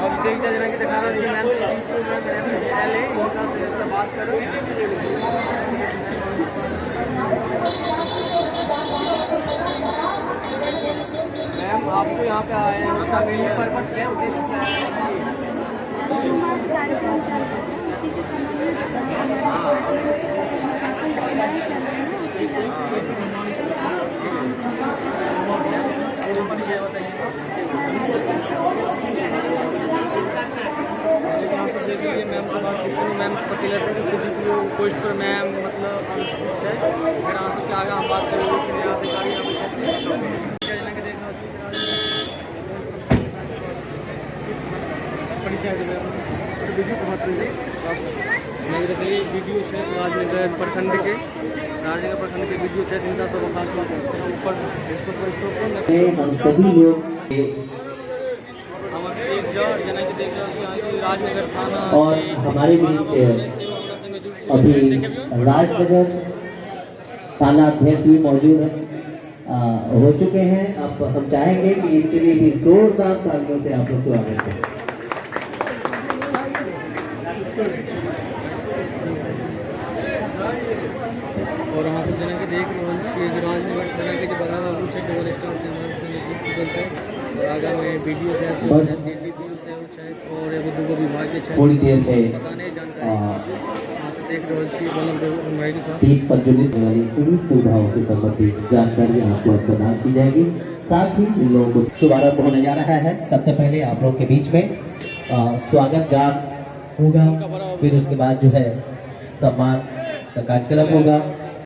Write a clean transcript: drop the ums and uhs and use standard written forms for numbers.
अभिषेक जना की दिखा रहा हूँ मैम से पहले हिंसा से बात करो। मैम आप जो यहाँ पे आए हैं उसका मेन पर्पस क्या है, उद्देश्य क्या है? कार्यक्रम चल रहा है उसी के संबंध में चल रहे हैं उसकी यहाँ से देख लीजिए मैम से बातचीत करूँ। मैम पति लेते हैं सिटी पोस्ट पर मैम मतलब अनुसूचित है। फिर यहाँ से क्या आगे हम बात करेंगे इसलिए अधिकारी यहाँ पे वीडियो से राजनगर प्रखंड के वीडियो से चिंता सब ऊपर हम सभी लोग राजनगर थाना और हमारे बीच अभी राजनगर थाना अध्यक्ष भी मौजूद हो चुके हैं। अब हम चाहेंगे कि इनके लिए भी जोरदार तालियों से आप लोग स्वागत करें। और वहाँ से जना के देख रहे हो राजनगर जना के जो बना हुआ से डबल स्टार से आगा में वीडियो से और दो विभाग के थोड़ी देर में देख रहे भाई के साथ दीप प्रज्वलित वाली सभी सुविधाओं से संबंधित जानकारी आपको प्रदान की जाएगी। साथ ही इन लोगों को शुभारंभ होने जा रहा है। सबसे पहले आप लोगों के बीच में स्वागत गान होगा, फिर उसके बाद जो है सम्मान का कार्यक्रम होगा।